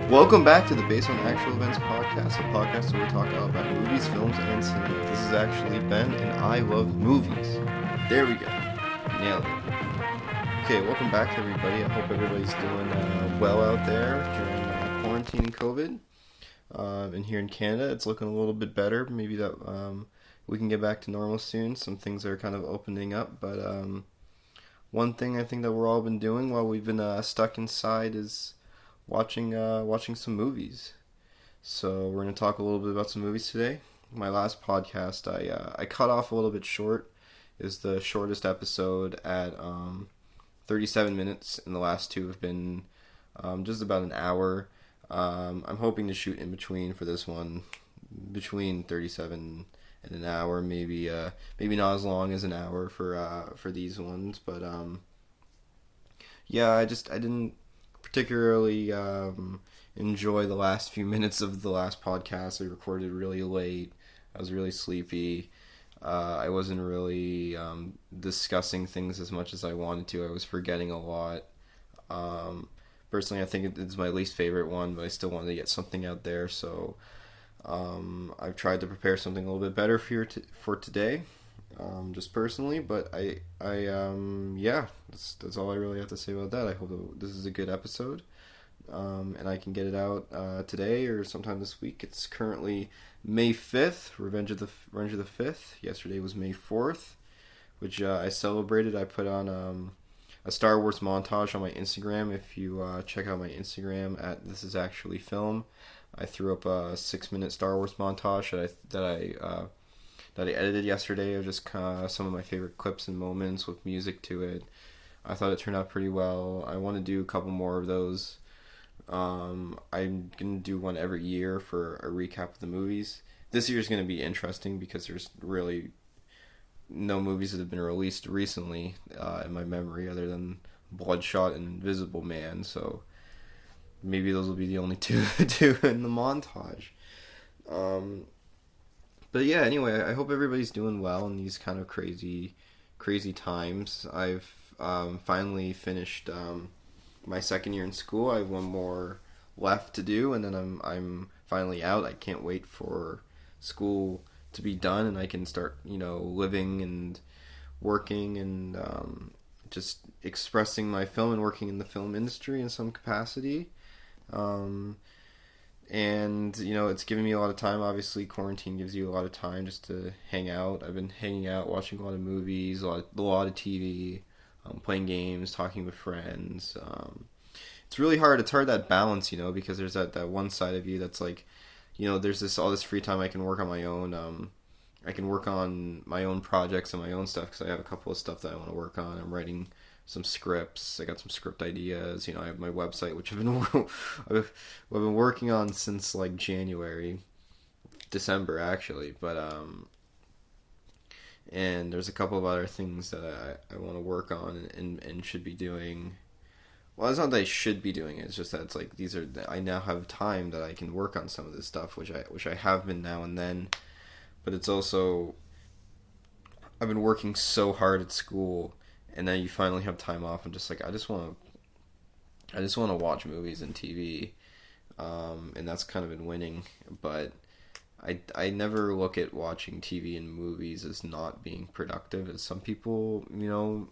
Welcome back to the Based on Actual Events podcast, a podcast where we talk all about movies, films, and cinema. This is actually Ben, and I love movies. There we go. Nailed it. Okay, welcome back, everybody. I hope everybody's doing well out there during quarantine and COVID. And here in Canada, it's looking a little bit better. Maybe that we can get back to normal soon. Some things are kind of opening up, but one thing I think that we're all been doing while we've been stuck inside is watching some movies. So we're gonna talk a little bit about some movies today. My last podcast, I cut off a little bit short. Is the shortest episode at 37 minutes, and the last two have been just about an hour. I'm hoping to shoot in between for this one, between 37 and an hour, maybe not as long as an hour for these ones, but yeah, I didn't particularly enjoy the last few minutes of the last podcast. I recorded really late. I was really sleepy. I wasn't really discussing things as much as I wanted to. I was forgetting a lot. Personally, I think it's my least favorite one, but I still wanted to get something out there. So I've tried to prepare something a little bit better for today, just personally. But yeah, that's all I really have to say about that. I hope that this is a good episode, and I can get it out today or sometime this week. It's currently May 5th, Revenge of the 5th. Yesterday was May 4th, which I celebrated. I put on a Star Wars montage on my Instagram. If you check out my Instagram at This Is Actually Film, I threw up a 6-minute Star Wars montage that I edited yesterday of just some of my favorite clips and moments with music to it. I thought it turned out pretty well. I want to do a couple more of those. I'm going to do one every year for a recap of the movies. This year's going to be interesting because there's really no movies that have been released recently in my memory other than Bloodshot and Invisible Man, so maybe those will be the only two in the montage. But yeah, anyway, I hope everybody's doing well in these kind of crazy times. I've finally finished my second year in school. I have one more left to do, and then I'm finally out. I can't wait for school to be done, and I can start, living and working and just expressing my film and working in the film industry in some capacity. And it's giving me a lot of time. Obviously, quarantine gives you a lot of time just to hang out. I've been hanging out, watching a lot of movies, a lot of TV, playing games, talking with friends. It's really hard. It's hard, that balance, because there's that one side of you that's like, there's all this free time I can work on my own. I can work on my own projects and my own stuff because I have a couple of stuff that I want to work on. I'm writing some scripts. I got some script ideas. I have my website, which I've been working on since like December actually. But and there's a couple of other things that I want to work on and should be doing. Well, it's not that I should be doing it. It's just that it's like I now have time that I can work on some of this stuff, which I have been now and then. But it's also, I've been working so hard at school, and then you finally have time off. I'm just like, I just want to watch movies and TV, and that's kind of been winning. But I never look at watching TV and movies as not being productive, as some people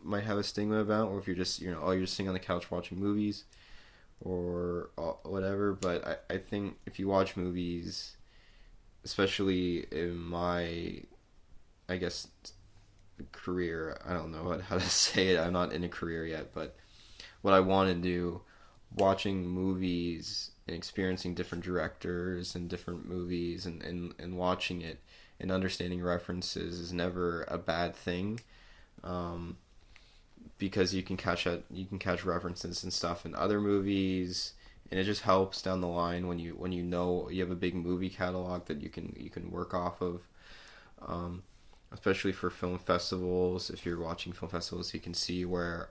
might have a stigma about, or if you're just you're just sitting on the couch watching movies, or whatever. But I think if you watch movies, especially in my, I guess, career, I don't know how to say it. I'm not in a career yet, but what I want to do, watching movies and experiencing different directors and different movies and watching it and understanding references is never a bad thing, because you can catch references and stuff in other movies, and it just helps down the line when you you have a big movie catalog that you can work off of, especially for film festivals. If you're watching film festivals, you can see where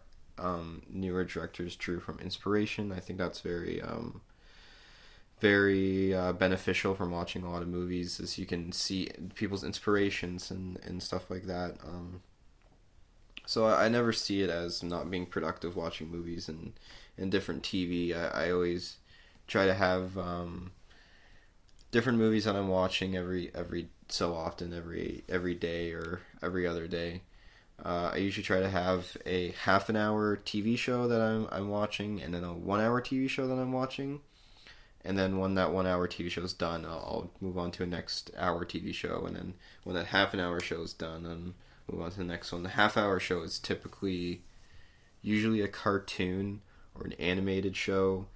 newer directors drew from inspiration. I think that's very beneficial from watching a lot of movies, as you can see people's inspirations and stuff like that. So I never see it as not being productive watching movies and different TV. I always try to have different movies that I'm watching every so often, every day or every other day. I usually try to have a half an hour TV show that I'm watching, and then a 1 hour TV show that I'm watching. And then when that 1 hour TV show is done, I'll move on to a next hour TV show. And then when that half an hour show is done, then move on to the next one. The half hour show is typically usually a cartoon or an animated show.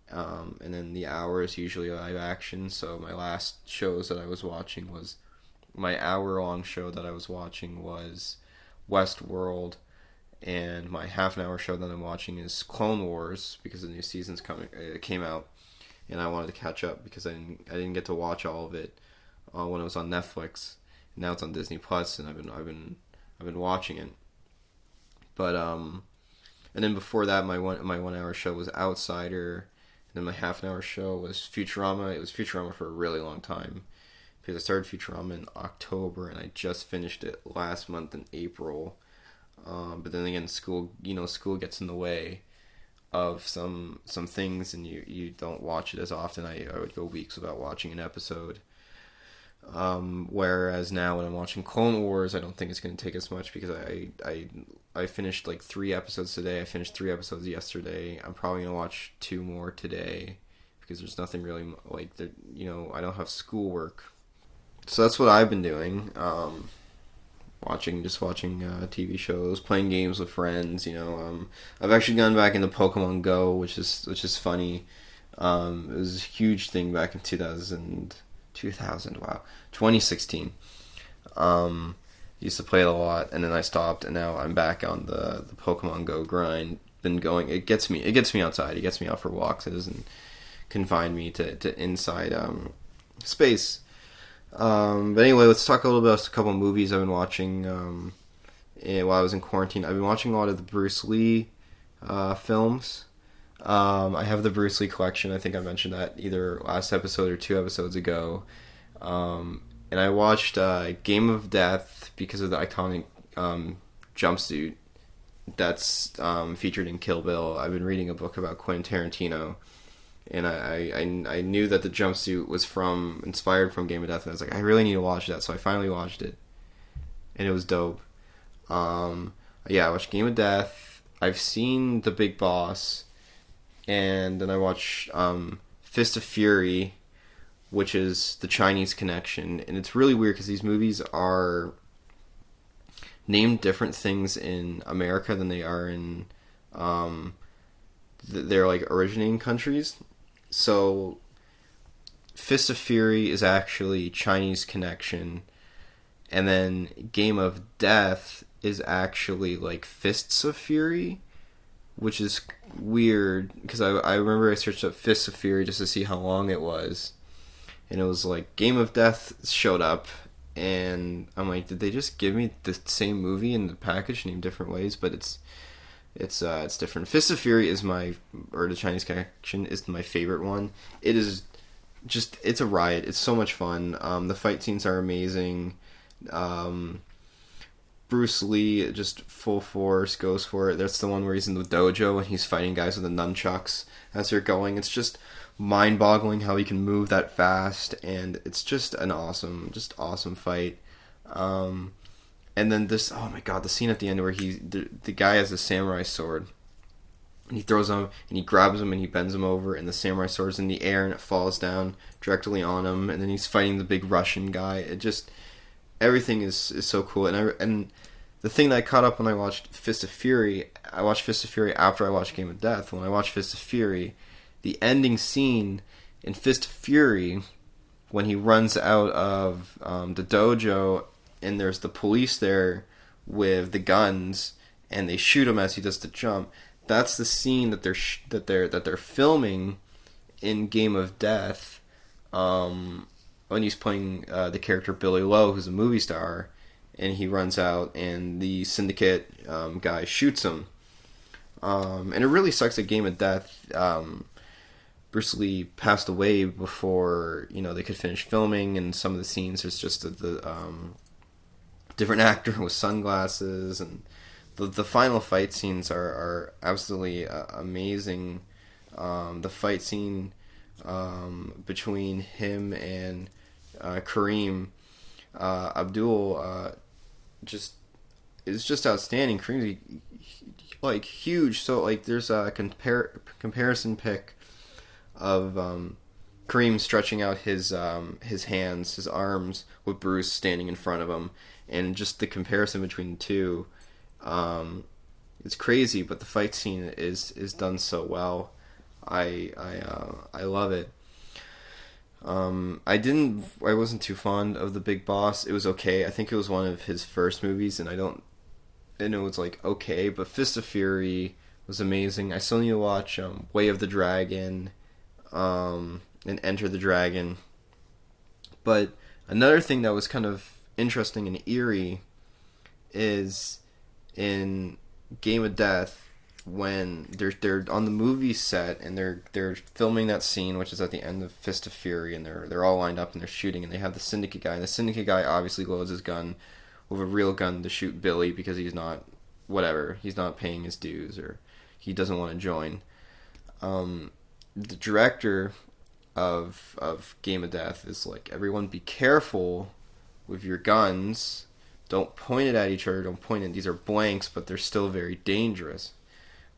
And then the hour is usually live action. So my last shows that I was watching was, my hour-long show that I was watching was Westworld. And my half an hour show that I'm watching is Clone Wars, because the new season's came out. And I wanted to catch up because I didn't get to watch all of it when it was on Netflix. Now it's on Disney Plus, and I've been watching it. But and then before that, my 1 hour show was Outsider, and then my half an hour show was Futurama. It was Futurama for a really long time because I started Futurama in October, and I just finished it last month in April. But then again, school gets in the way of some things, and you don't watch it as often. I would go weeks without watching an episode. Whereas now when I'm watching Clone Wars, I don't think it's going to take as much because I finished like 3 episodes today. I finished 3 episodes yesterday. I'm probably going to watch 2 more today because there's nothing really like I don't have schoolwork. So that's what I've been doing. Watching TV shows, playing games with friends. I've actually gone back into Pokemon Go, which is funny. It was a huge thing back in 2016. Used to play it a lot, and then I stopped, and now I'm back on the Pokemon Go grind. Been going. It gets me outside. It gets me out for walks. It doesn't confine me to inside space. But anyway, let's talk a little bit about a couple movies I've been watching while I was in quarantine. I've been watching a lot of the Bruce Lee films. I have the Bruce Lee collection. I think I mentioned that either last episode or 2 episodes ago. And I watched Game of Death because of the iconic jumpsuit that's featured in Kill Bill. I've been reading a book about Quentin Tarantino, and I knew that the jumpsuit was inspired from Game of Death, and I was like, I really need to watch that, so I finally watched it, and it was dope. Yeah, I watched Game of Death. I've seen The Big Boss, and then I watched Fist of Fury, which is the Chinese Connection, and it's really weird because these movies are named different things in America than they are in their like originating countries. So Fist of Fury is actually Chinese Connection, and then Game of Death is actually like Fists of Fury, which is weird because I remember I searched up Fists of Fury just to see how long it was, and it was like Game of Death showed up, and I'm like, did they just give me the same movie in the package named different ways? But it's different. Fist of Fury the Chinese Connection is my favorite one. It is just, it's a riot. It's so much fun. The fight scenes are amazing. Bruce Lee just full force goes for it. That's the one where he's in the dojo and he's fighting guys with the nunchucks as they're going. It's just mind-boggling how he can move that fast, and it's just an awesome fight. And then this, oh my god, the scene at the end where the guy has a samurai sword, and he throws him, and he grabs him, and he bends him over, and the samurai sword's in the air, and it falls down directly on him, and then he's fighting the big Russian guy. It just, everything is so cool. And the thing that I caught up when I watched Fist of Fury, I watched Fist of Fury after I watched Game of Death. When I watched Fist of Fury, the ending scene in Fist of Fury, when he runs out of the dojo, and there's the police there with the guns, and they shoot him as he does the jump. That's the scene that they're filming in Game of Death, when he's playing the character Billy Lowe, who's a movie star, and he runs out, and the syndicate guy shoots him. And it really sucks that Game of Death, Bruce Lee passed away before they could finish filming, and some of the scenes there's just the different actor with sunglasses, and the final fight scenes are absolutely amazing. The fight scene between him and Kareem Abdul just is just outstanding. Kareem's like huge, so like there's a comparison pic of Kareem stretching out his hands, his arms, with Bruce standing in front of him, and just the comparison between the two, it's crazy. But the fight scene is done so well. I love it. I wasn't too fond of The Big Boss. It was okay. I think it was one of his first movies, and I know it's like okay, but Fist of Fury was amazing. I still need to watch Way of the Dragon, and Enter the Dragon. But another thing that was kind of interesting and eerie is in Game of Death, when they're on the movie set and they're filming that scene, which is at the end of Fist of Fury, and they're all lined up and they're shooting, and they have the Syndicate guy, and the Syndicate guy obviously loads his gun with a real gun to shoot Billy because he's not paying his dues, or he doesn't want to join. The director of Game of Death is like, everyone be careful with your guns. Don't point it at each other. Don't point it. These are blanks, but they're still very dangerous.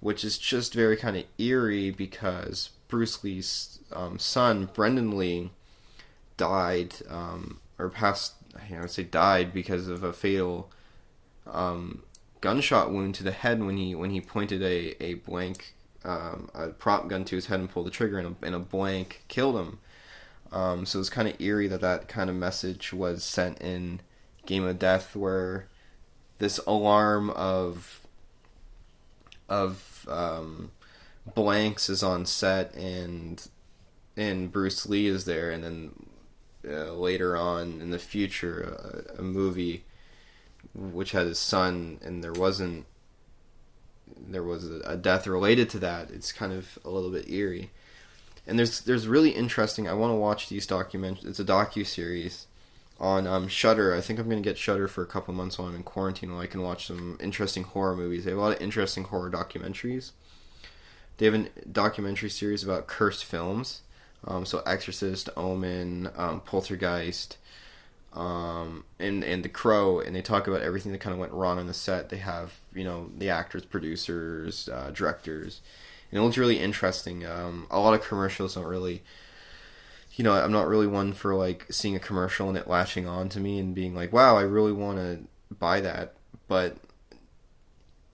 Which is just very kind of eerie because Bruce Lee's son, Brendan Lee, died, or passed, I would say died because of a fatal gunshot wound to the head when he pointed a blank, a prop gun to his head and pulled the trigger, and a blank killed him. So it's kind of eerie that kind of message was sent in Game of Death, where this alarm of blanks is on set, and Bruce Lee is there, and then later on in the future, a movie which had his son, and there was a death related to that. It's kind of a little bit eerie, and there's really interesting. I want to watch these documentaries. It's a docu-series on Shudder. I think I'm going to get Shudder for a couple months while I'm in quarantine, while I can watch some interesting horror movies. They have a lot of interesting horror documentaries. They have a documentary series about cursed films, so Exorcist, Omen, Poltergeist, and The Crow, and they talk about everything that kind of went wrong on the set. They have, the actors, producers, directors, and it looks really interesting. A lot of commercials don't really... I'm not really one for like seeing a commercial and it latching on to me and being like, wow, I really want to buy that. But,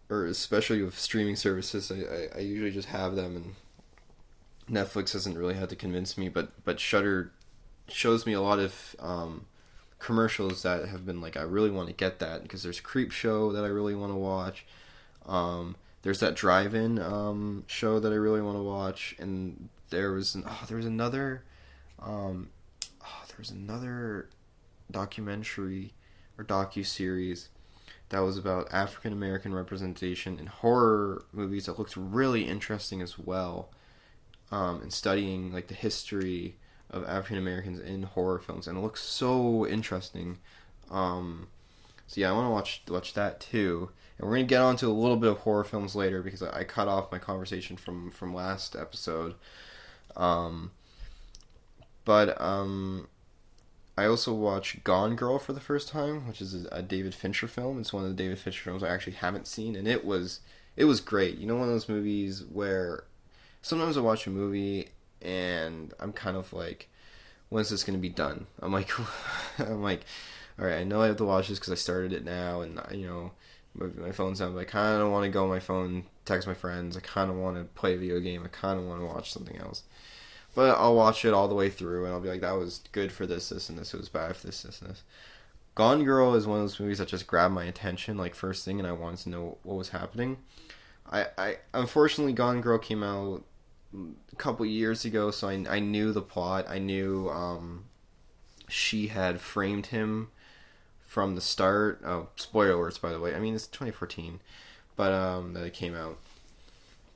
or especially with streaming services, I usually just have them, and Netflix hasn't really had to convince me. But Shudder shows me a lot of commercials that have been like, I really want to get that, because there's Creep Show that I really want to watch. There's that drive-in show that I really want to watch, and there was another documentary or docu-series that was about African American representation in horror movies that looked really interesting as well, and studying like the history of African Americans in horror films, and it looks so interesting. So yeah, I want to watch that too. And we're gonna get onto a little bit of horror films later, because I cut off my conversation from last episode. But I also watched Gone Girl for the first time, which is a David Fincher film. It's one of the David Fincher films I actually haven't seen, and it was great. One of those movies where sometimes I watch a movie and I'm kind of like, when is this going to be done? I'm like, all right, I know I have to watch this because I started it now, and my phone's on, but I kind of want to go on my phone, text my friends. I kind of want to play a video game. I kind of want to watch something else. But I'll watch it all the way through, and I'll be like, that was good for this, and this. It was bad for this, and this. Gone Girl is one of those movies that just grabbed my attention, like, first thing, and I wanted to know what was happening. I unfortunately, Gone Girl came out a couple years ago, so I knew the plot. I knew she had framed him from the start. Oh, spoiler alerts, by the way. I mean, it's 2014, but that it came out.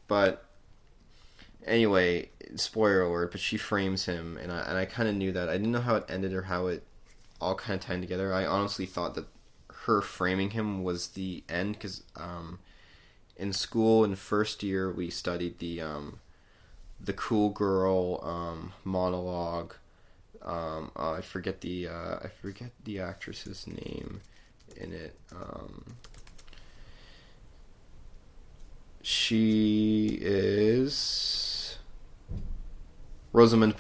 But anyway, spoiler alert, but she frames him, and I kind of knew that. I didn't know how it ended or how it all kind of tied together. I honestly thought that her framing him was the end, because in school in first year we studied the the cool girl monologue. I forget the actress's name in it. She is Rosamund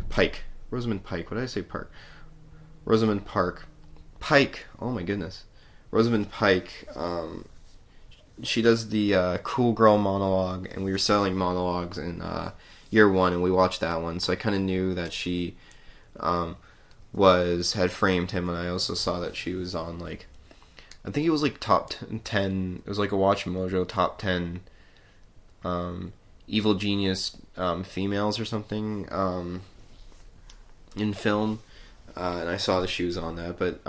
Pike. Rosamund Pike. What did I say? Park. Rosamund Pike. Oh my goodness. Rosamund Pike. She does the cool girl monologue, and we were selling monologues in year one, and we watched that one. So I kind of knew that she had framed him, and I also saw that she was on like, I think it was like top 10. It was like a Watch Mojo top 10 evil genius females or something in film, and I saw that she was on that. But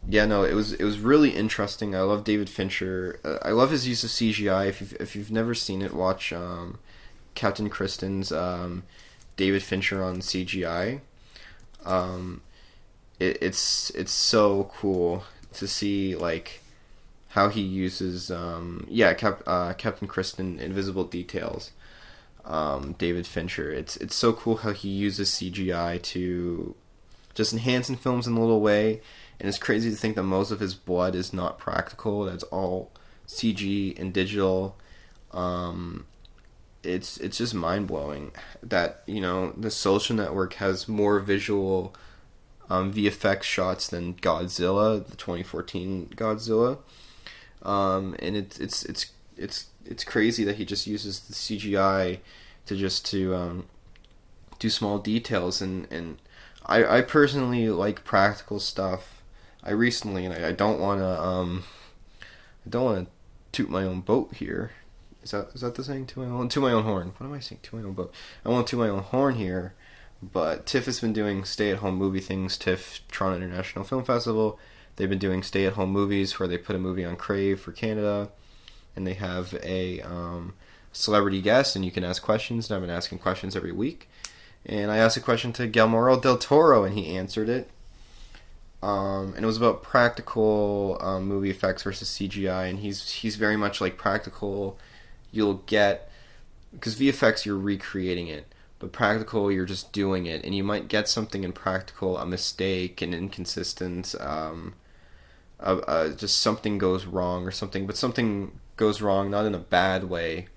yeah, no, it was really interesting. I love David Fincher. I love his use of CGI. If you've never seen it, watch Captain Kristen's David Fincher on CGI. It's so cool to see like how he uses Captain Kristen Invisible Details. David Fincher. It's so cool how he uses CGI to just enhance in films in a little way, and it's crazy to think that most of his blood is not practical. That's all CG and digital. It's just mind blowing that the Social Network has more visual VFX shots than Godzilla, the 2014 Godzilla, and it's crazy that he just uses the CGI to do small details, and I personally like practical stuff. I recently, and I don't want to toot my own boat here. Is that the saying? To my own horn. What am I saying? To my own boat. I want to toot my own horn here, but TIFF has been doing stay-at-home movie things. TIFF, Toronto International Film Festival. They've been doing stay-at-home movies where they put a movie on Crave for Canada, and they have a celebrity guest, and you can ask questions. And I've been asking questions every week, and I asked a question to Guillermo del Toro, and he answered it. And it was about practical movie effects versus CGI, and he's very much like practical. You'll get, because VFX you're recreating it, but practical you're just doing it, and you might get something in practical, a mistake, an inconsistent, just something goes wrong or something, but something goes wrong not in a bad way,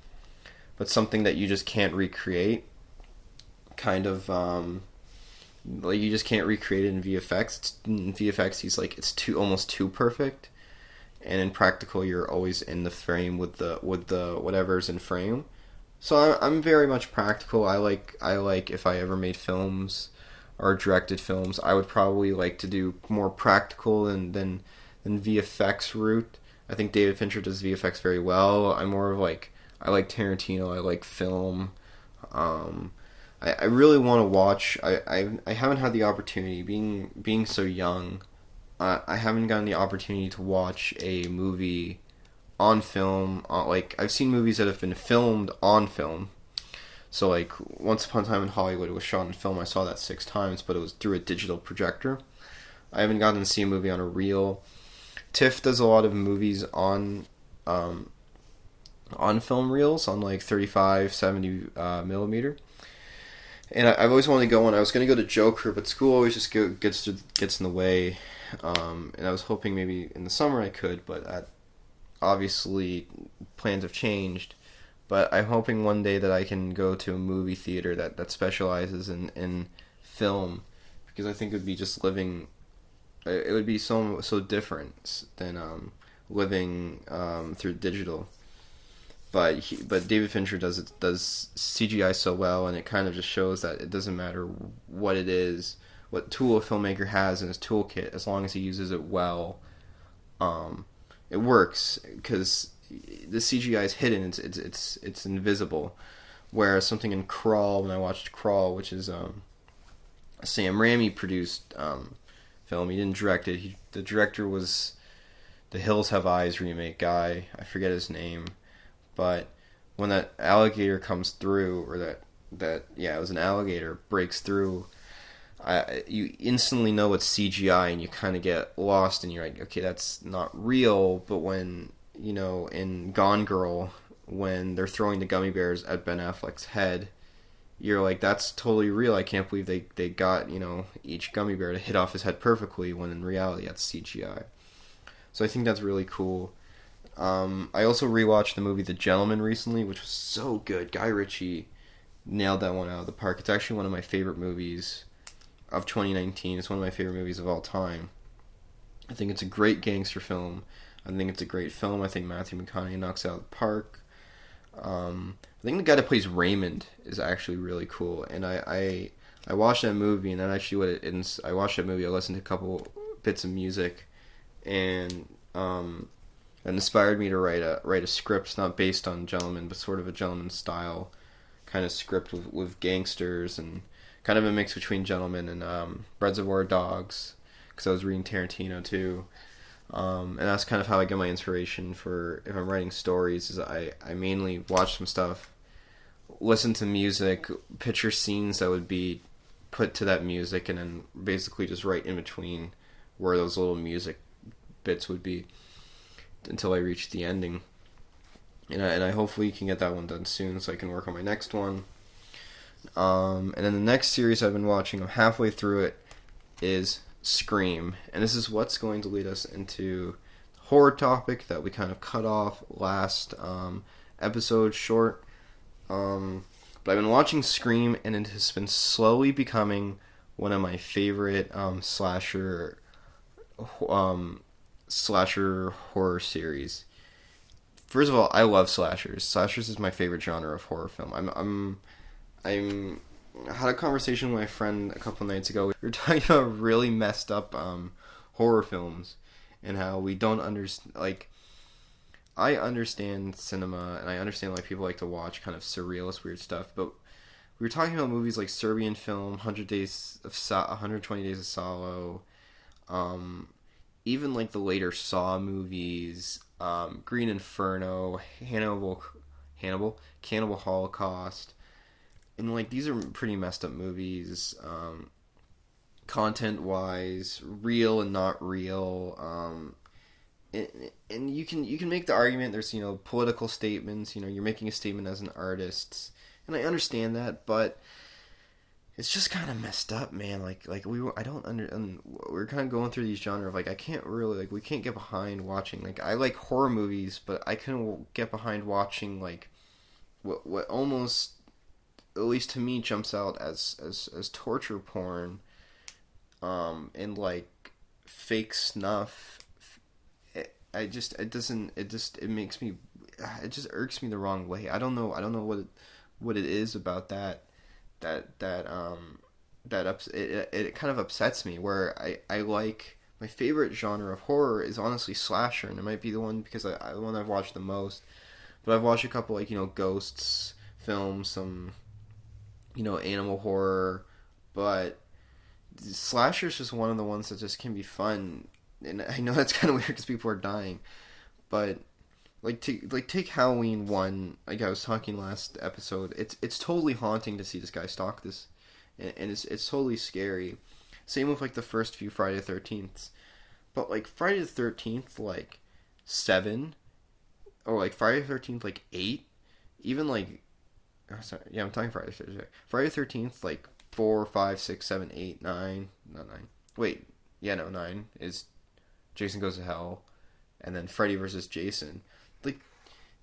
but something that you just can't recreate. Kind of like you just can't recreate it in VFX. In VFX, he's like it's almost too perfect, and in practical, you're always in the frame with the whatever's in frame. So I'm very much practical. I like if I ever made films or directed films, I would probably like to do more practical than VFX route. I think David Fincher does VFX very well. I'm more of like I like Tarantino. I like film. I really want to watch. I haven't had the opportunity, being so young. I haven't gotten the opportunity to watch a movie on film. Like I've seen movies that have been filmed on film. So like Once Upon a Time in Hollywood was shot on film. I saw that 6 times, but it was through a digital projector. I haven't gotten to see a movie on a reel. TIFF does a lot of movies on film reels, on like 35, 70 millimeter. And I've always wanted to go on. I was going to go to Joker, but school always just gets in the way. And I was hoping maybe in the summer I could, but obviously plans have changed. But I'm hoping one day that I can go to a movie theater that specializes in film, because I think it would be just living. It would be so different than living through digital. But David Fincher does CGI so well, and it kind of just shows that it doesn't matter what it is, what tool a filmmaker has in his toolkit, as long as he uses it well, it works, because the CGI is hidden, it's invisible. Whereas something in Crawl, when I watched Crawl, which is a Sam Raimi produced film, he didn't direct it. The director was the Hills Have Eyes remake guy. I forget his name. But when that alligator comes through, or it was an alligator, breaks through, you instantly know it's CGI, and you kind of get lost, and you're like, okay, that's not real. But when, in Gone Girl, when they're throwing the gummy bears at Ben Affleck's head, you're like, that's totally real. I can't believe they got, each gummy bear to hit off his head perfectly, when in reality that's CGI. So I think that's really cool. I also rewatched the movie The Gentleman recently, which was so good. Guy Ritchie nailed that one out of the park. It's actually one of my favorite movies of 2019. It's one of my favorite movies of all time. I think it's a great gangster film. I think it's a great film. I think Matthew McConaughey knocks it out of the park. I think the guy that plays Raymond is actually really cool. And I watched that movie, and then actually I watched that movie. I listened to a couple bits of music, and it inspired me to write a script not based on Gentleman, but sort of a Gentleman style kind of script with gangsters and kind of a mix between Gentleman and Reservoir Dogs, because I was reading Tarantino too. And that's kind of how I get my inspiration for if I'm writing stories. Is I mainly watch some stuff, listen to music, picture scenes that would be put to that music, and then basically just write in between where those little music bits would be until I reach the ending. And I hopefully can get that one done soon so I can work on my next one. And then the next series I've been watching, I'm halfway through it, is Scream. And this is what's going to lead us into the horror topic that we kind of cut off last episode short. But I've been watching Scream, and it has been slowly becoming one of my favorite slasher horror series. First of all, I love slashers. Slashers is my favorite genre of horror film. I had a conversation with my friend a couple nights ago. We were talking about really messed up horror films and how we don't understand. Like, I understand cinema, and I understand why people like to watch kind of surrealist, weird stuff. But we were talking about movies like Serbian Film, 120 Days of Salo, even like the later Saw movies, Green Inferno, Cannibal Holocaust, and like these are pretty messed up movies, content wise, real and not real. And you can make the argument there's political statements. You're making a statement as an artist, and I understand that, but it's just kind of messed up, man. We're kind of going through these genre of like I can't really we can't get behind watching I like horror movies, but I couldn't get behind watching what almost, at least to me, jumps out as torture porn, and like fake snuff. It just irks me the wrong way. I don't know what it is about that it kind of upsets me, where I like, my favorite genre of horror is honestly slasher, and it might be the one because the one I've watched the most, but I've watched a couple ghosts films, some animal horror, but slasher is just one of the ones that just can be fun. And I know that's kind of weird because people are dying, but take Halloween 1. Like I was talking last episode, it's totally haunting to see this guy stalk this, and it's totally scary. Same with the first few Friday the 13th, but Friday the 13th 7, or Friday the 13th 8, even oh, sorry, yeah, I'm talking Friday the 13th. Friday the 13th 4, 5, 6, 7, 8, 9, not 9. Wait, yeah, no, 9 is Jason Goes to Hell, and then Freddy versus Jason.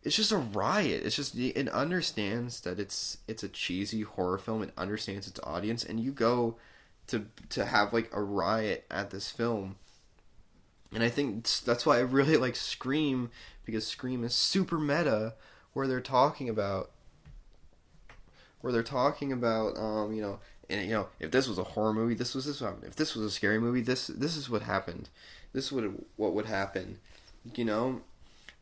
It's just a riot. It's just, it understands that it's a cheesy horror film. It understands its audience, and you go to have a riot at this film. And I think that's why I really like Scream, because Scream is super meta, where they're talking about and if this was a horror movie, this was what happened. If this was a scary movie, this is what happened. This is what would happen,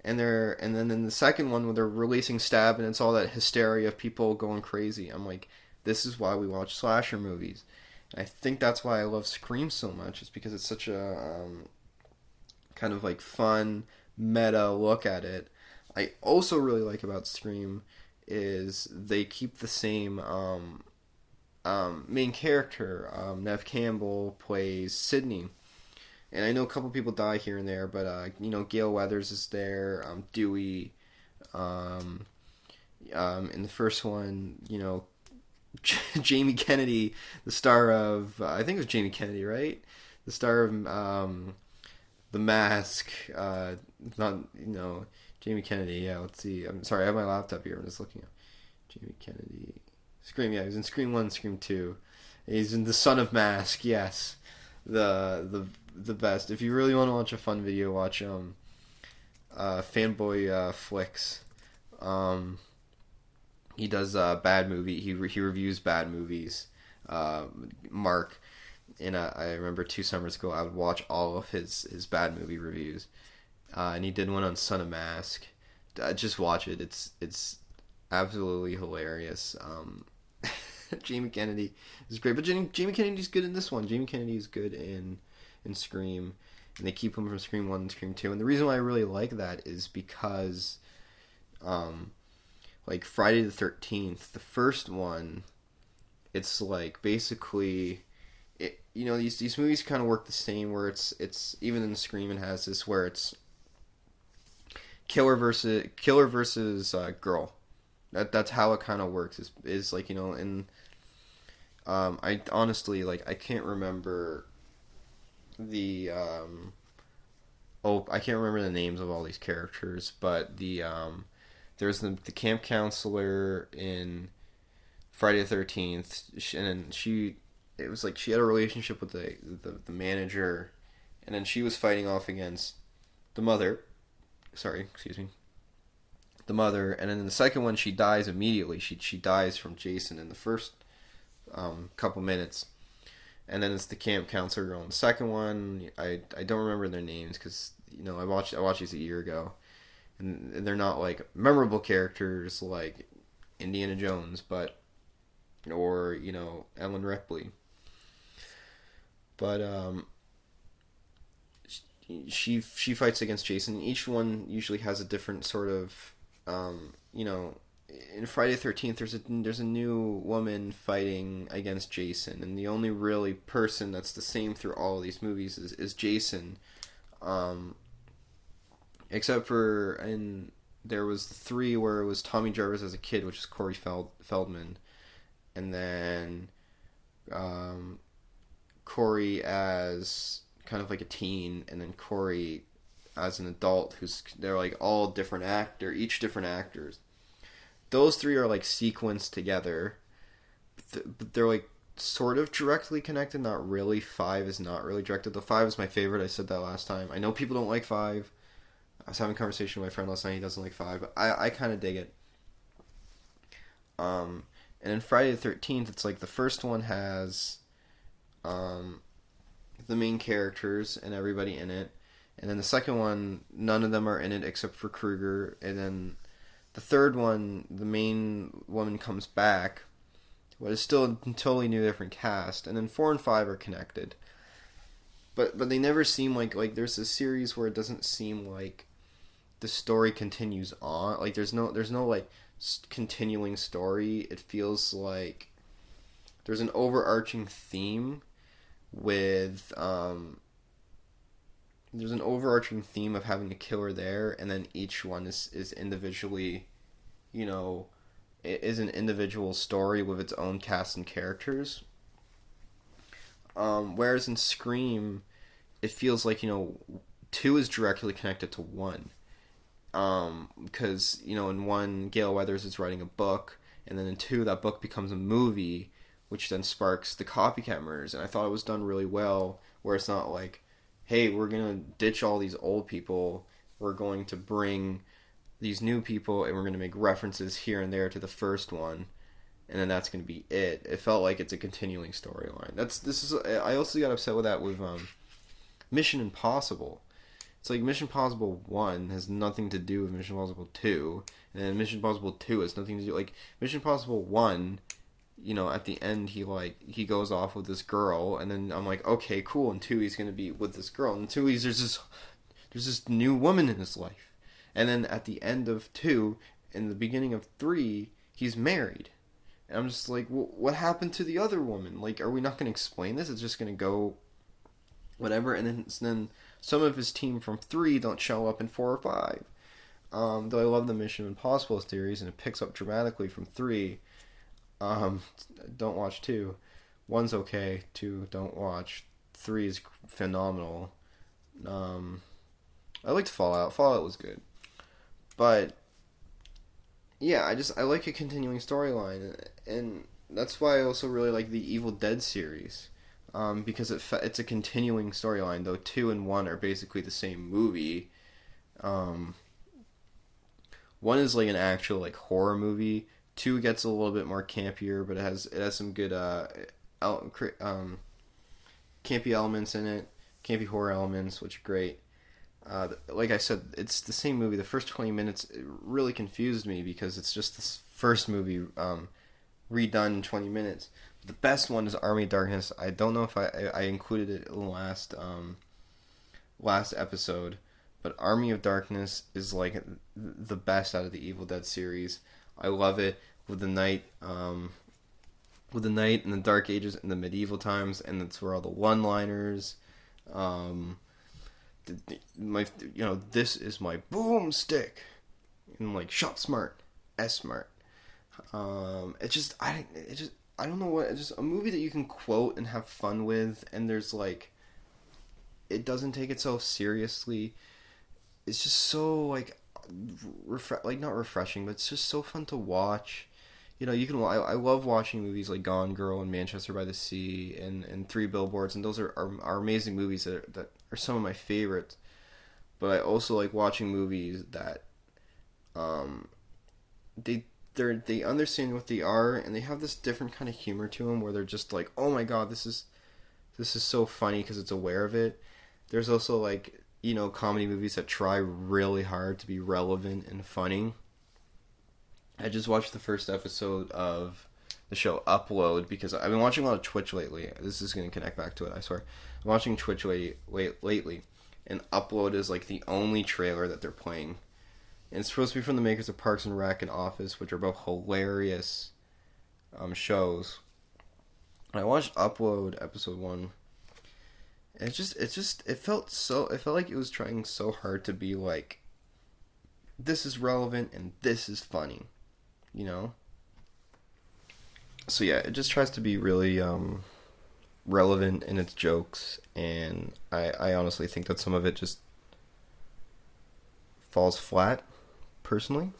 And then in the second one, when they're releasing Stab, and it's all that hysteria of people going crazy, I'm like, this is why we watch slasher movies. And I think that's why I love Scream so much. It's because it's such a kind of fun meta look at it. I also really like about Scream is they keep the same main character. Nev Campbell plays Sydney. And I know a couple people die here and there, but Gale Weathers is there, Dewey, In the first one, Jamie Kennedy, the star of I think it was Jamie Kennedy, right? The star of The Mask. Not Jamie Kennedy. Yeah, let's see. I'm sorry, I have my laptop here. I'm just looking up Jamie Kennedy. Scream. Yeah, he's in Scream 1, Scream 2. He's in The Son of Mask. Yes, the best. If you really want to watch a fun video, watch Fanboy Flicks. He does bad movie. He reviews bad movies. Mark, and I remember 2 summers ago I would watch all of his bad movie reviews, and he did one on Son of Mask. Just watch it. It's absolutely hilarious. Jamie Kennedy is great, but Jamie Kennedy's good in this one. Jamie Kennedy is good in Scream, and they keep him from Scream 1 and Scream 2. And the reason why I really like that is because, like Friday the 13th, the first one, it's like basically, these movies kind of work the same, where it's even in Scream it has this where it's killer versus girl. That's how it kind of works. Is like in I honestly I can't remember the I can't remember the names of all these characters, but there's the camp counselor in Friday the 13th, and then it was like she had a relationship with the manager, and then she was fighting off against the mother. Sorry, excuse me. The mother, and then in the second one she dies immediately. She dies from Jason in the first couple minutes, and then it's the camp counselor girl in the second one. I don't remember their names because I watched these a year ago, and they're not like memorable characters like Indiana Jones, or Ellen Ripley, but she fights against Jason. Each one usually has a different sort of in Friday the 13th, there's a new woman fighting against Jason, and the only really person that's the same through all of these movies is Jason, except for there was 3 where it was Tommy Jarvis as a kid, which is Corey Feldman, and then Corey as kind of like a teen, and then Corey as an adult they're like all different each different actors. Those 3 are like sequenced together, but they're like sort of directly connected, not really. 5 is not really directed. The 5 is my favorite. I said that last time. I know people don't like 5. I was having a conversation with my friend last night. He doesn't like 5, but I kind of dig it. And in Friday the 13th, it's like the first one has the main characters and everybody in it. And then the second one, none of them are in it except for Krueger. And then the third one, the main woman comes back, but it's still a totally new, different cast. And then 4 and 5 are connected, but they never seem like there's a series where it doesn't seem like the story continues on. Like there's no like continuing story. It feels like there's an overarching theme with there's an overarching theme of having a killer there, and then each one is individually, is an individual story with its own cast and characters. Whereas in Scream, it feels like 2 is directly connected to 1. Because in 1, Gale Weathers is writing a book, and then in 2, that book becomes a movie, which then sparks the copycat murders. And I thought it was done really well, where it's not like, hey, we're going to ditch all these old people, we're going to bring these new people, and we're going to make references here and there to the first one, and then that's going to be it. It felt like it's a continuing storyline. I also got upset with that with Mission Impossible. It's like Mission Impossible 1 has nothing to do with Mission Impossible 2, and then Mission Impossible 2 has nothing to do... Like, Mission Impossible 1... at the end he goes off with this girl, and then I'm like, okay, cool. In 2 he's gonna be with this girl. In 2 there's this new woman in his life, and then at the end of 2, in the beginning of 3, he's married, and I'm just like, well, what happened to the other woman? Like, are we not gonna explain this? It's just gonna go whatever, and then some of his team from 3 don't show up in 4 or 5. Though I love the Mission Impossible series, and it picks up dramatically from 3. Um, don't watch 2. 1's okay. 2, don't watch. 3 is phenomenal. Um, I liked Fallout. Fallout was good, but yeah, I like a continuing storyline, and that's why I also really like the Evil Dead series, because it's a continuing storyline. Though 2 and 1 are basically the same movie. Um, 1 is like an actual like horror movie. 2 gets a little bit more campier, but it has some good campy elements in it, campy horror elements, which are great. Like I said, it's the same movie. The first 20 minutes it really confused me because it's just this first movie redone in 20 minutes. But the best one is Army of Darkness. I don't know if I included it in the last episode, but Army of Darkness is like the best out of the Evil Dead series. I love it with the night in the Dark Ages and the medieval times, and that's where all the one-liners. This is my boomstick, and like shot smart, S smart. I don't know what. It's just a movie that you can quote and have fun with, and there's like, it doesn't take itself seriously. It's just so like, not refreshing, but it's just so fun to watch. You can. I love watching movies like Gone Girl and Manchester by the Sea and Three Billboards, and those are amazing movies that are some of my favorites. But I also like watching movies that, they understand what they are, and they have this different kind of humor to them where they're just like, oh my god, this is so funny because it's aware of it. There's also like comedy movies that try really hard to be relevant and funny. I just watched the first episode of the show Upload because I've been watching a lot of Twitch lately. This is going to connect back to it, I swear. I'm watching Twitch lately, and Upload is like the only trailer that they're playing. And it's supposed to be from the makers of Parks and Rec and Office, which are both hilarious shows. And I watched Upload episode 1. And it felt like it was trying so hard to be like, this is relevant and this is funny. So yeah, it just tries to be really relevant in its jokes, and I honestly think that some of it just falls flat, personally.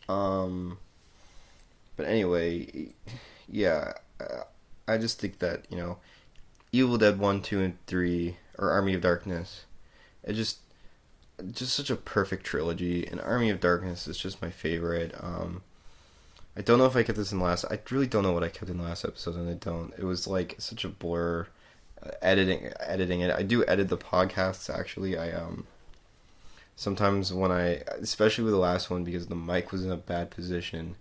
But anyway, yeah, I just think that Evil Dead 1, 2, and 3, or Army of Darkness, it just such a perfect trilogy, and Army of Darkness is just my favorite. I don't know if I kept this in I really don't know what I kept in the last episode, and I don't. It was like such a blur, editing it. I do edit the podcasts, actually. Sometimes especially with the last one, because the mic was in a bad position,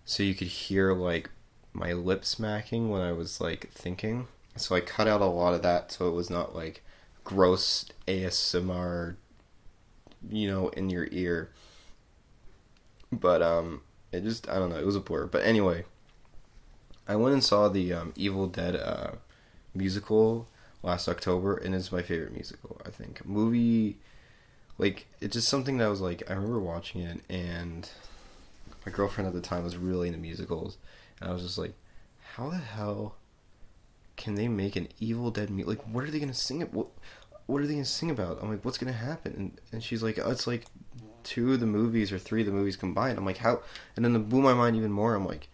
so you could hear like my lip smacking when I was like thinking. So I cut out a lot of that, so it was not like gross ASMR, in your ear. But I don't know, it was a blur. But anyway, I went and saw the Evil Dead musical last October, and it's my favorite musical, I think. Movie, like, it's just something that was like, I remember watching it, and my girlfriend at the time was really into musicals, and I was just like, how the hell can they make an Evil Dead like, what are they gonna sing it? What are they gonna sing about? I'm like, what's gonna happen? And she's like, oh, it's like 2 of the movies or 3 of the movies combined. I'm like, how? And then it blew my mind even more. I'm like,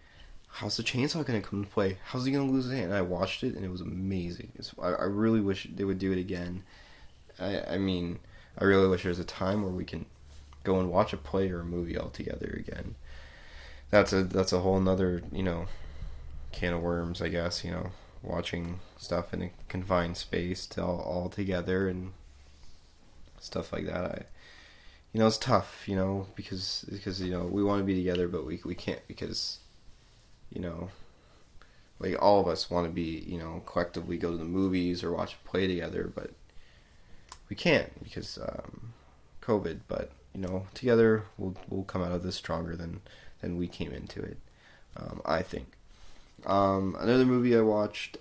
how's the chainsaw gonna come to play? How's he gonna lose his hand? And I watched it, and it was amazing. I really wish they would do it again. I mean, I really wish there's a time where we can go and watch a play or a movie all together again. That's a whole nother can of worms, I guess. Watching stuff in a confined space all together and stuff like that. It's tough, because we want to be together, but we can't because, like all of us want to be, collectively go to the movies or watch a play together, but we can't because COVID. But together we'll come out of this stronger than we came into it. I think. Another movie I watched,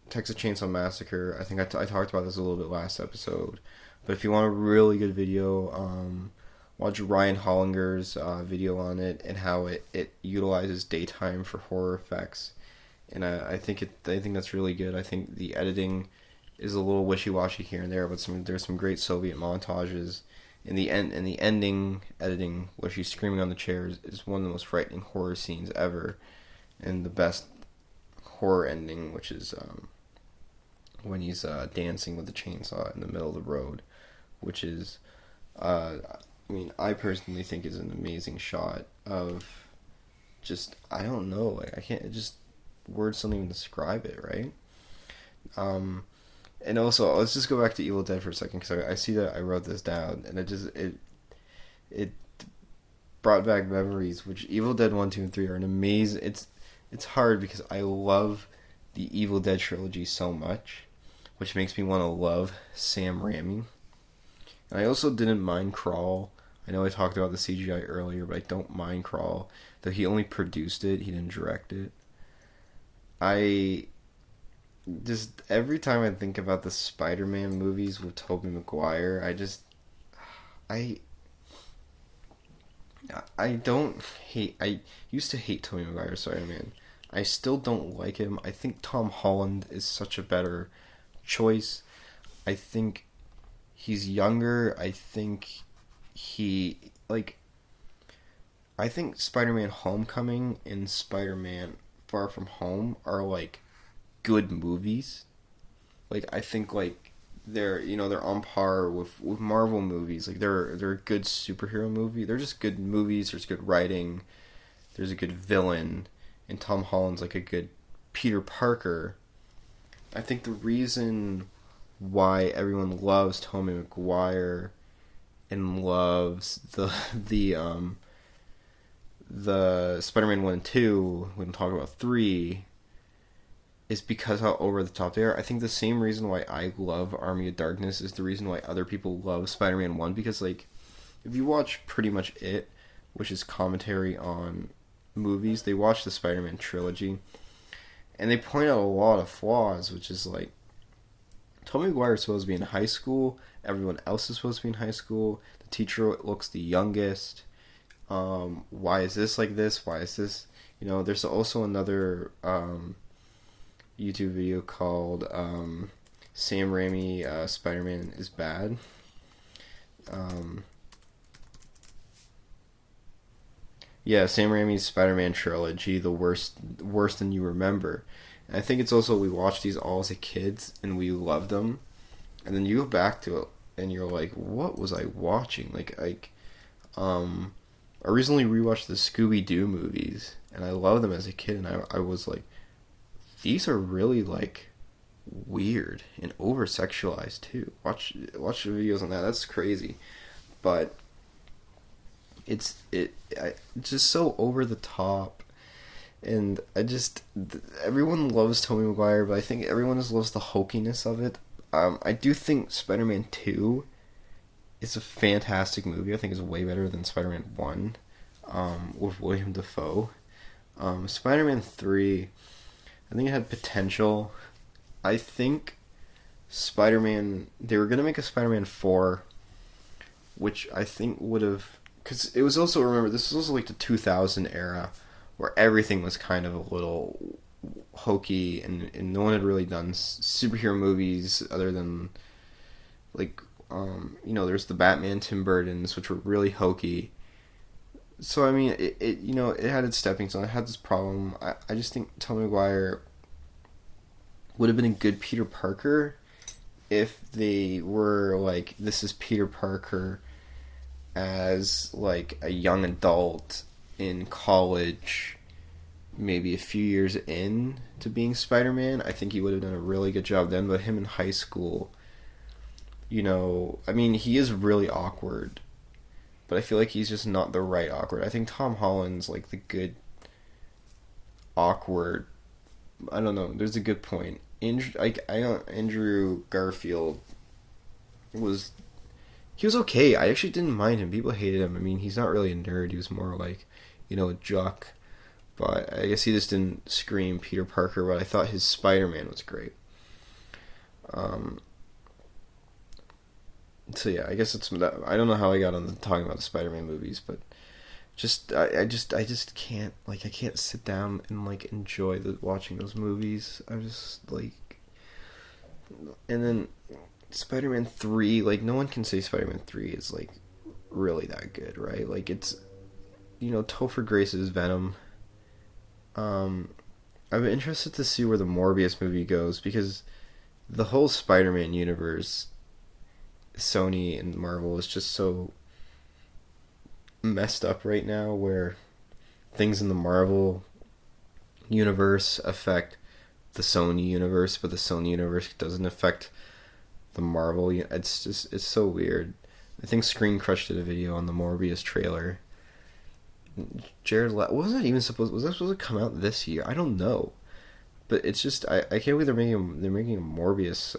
Texas Chainsaw Massacre. I think I talked about this a little bit last episode. But if you want a really good video, watch Ryan Hollinger's video on it and how it utilizes daytime for horror effects, and I think that's really good. I think the editing is a little wishy washy here and there, but there's some great Soviet montages. In the end, and the ending editing, where she's screaming on the chairs, is one of the most frightening horror scenes ever, and the best horror ending, which is when he's dancing with the chainsaw in the middle of the road, which is, I personally think is an amazing shot of just, I don't know, like, I can't, just, words don't even describe it, right? And also, let's just go back to Evil Dead for a second, because I see that I wrote this down, and it brought back memories, which Evil Dead 1, 2, and 3 are an amazing, it's hard because I love the Evil Dead trilogy so much, which makes me want to love Sam Raimi. And I also didn't mind Crawl. I know I talked about the CGI earlier, but I don't mind Crawl. Though he only produced it, he didn't direct it. Just every time I think about the Spider-Man movies with Tobey Maguire, I don't hate. I used to hate Tobey Maguire Spider-Man. I still don't like him. I think Tom Holland is such a better choice. I think he's younger. I think I think Spider-Man Homecoming and Spider-Man Far From Home are like good movies. Like, I think like they're on par with Marvel movies. Like, they're a good superhero movie. They're just good movies. There's good writing. There's a good villain, and Tom Holland's like a good Peter Parker. I think the reason why everyone loves Tobey Maguire and loves the Spider-Man 1 and 2, we can talk about 3, is because how over the top they are. I think the same reason why I love Army of Darkness is the reason why other people love Spider-Man 1, because like, if you watch pretty much it, which is commentary on movies, they watch the Spider-Man trilogy, and they point out a lot of flaws, which is like, Tobey Maguire is supposed to be in high school, everyone else is supposed to be in high school, the teacher looks the youngest, why is this like this, why is this, there's also another YouTube video called Sam Raimi Spider-Man is Bad. Sam Raimi's Spider-Man trilogy, the worst than you remember. And I think it's also, we watched these all as a kids and we loved them, and then you go back to it and you're like, what was I watching? I recently rewatched the Scooby-Doo movies, and I loved them as a kid, and I was like, these are really like weird and over sexualized too. Watch the videos on that. That's crazy, but it's just so over the top, and everyone loves Tobey Maguire, but I think everyone just loves the hokiness of it. I do think Spider-Man 2 is a fantastic movie. I think it's way better than Spider-Man 1 with William Dafoe. Spider-Man 3, I think it had potential. I think they were going to make a Spider-Man 4, which I think would have, because it was also, remember, this was also like the 2000 era, where everything was kind of a little hokey, and no one had really done superhero movies other than, like, there's the Batman Tim Burton's, which were really hokey. So, I mean, it had its stepping stone. It had this problem. I just think Tobey Maguire would have been a good Peter Parker if they were like, this is Peter Parker as like a young adult in college, maybe a few years in to being Spider-Man. I think he would have done a really good job then, but him in high school, I mean, he is really awkward, but I feel like he's just not the right awkward. I think Tom Holland's like the good awkward. I don't know. There's a good point. Andrew Garfield was okay. I actually didn't mind him. People hated him. I mean, he's not really a nerd. He was more like, a jock. But I guess he just didn't scream Peter Parker. But I thought his Spider-Man was great. So yeah, I guess it's I don't know how I got on talking about the Spider-Man movies, but I just can't, like, I can't sit down and like enjoy watching those movies. I just like, and then Spider-Man 3, like, no one can say Spider-Man 3 is like really that good, right? Like, it's, Topher Grace's Venom. Um, I'm interested to see where the Morbius movie goes, because the whole Spider-Man universe, Sony and Marvel, is just so messed up right now, where things in the Marvel universe affect the Sony universe, but the Sony universe doesn't affect the Marvel. It's so weird. I think Screen Crush did a video on the Morbius trailer. Was that even supposed? Was that supposed to come out this year? I don't know, but it's just I can't believe they're making a Morbius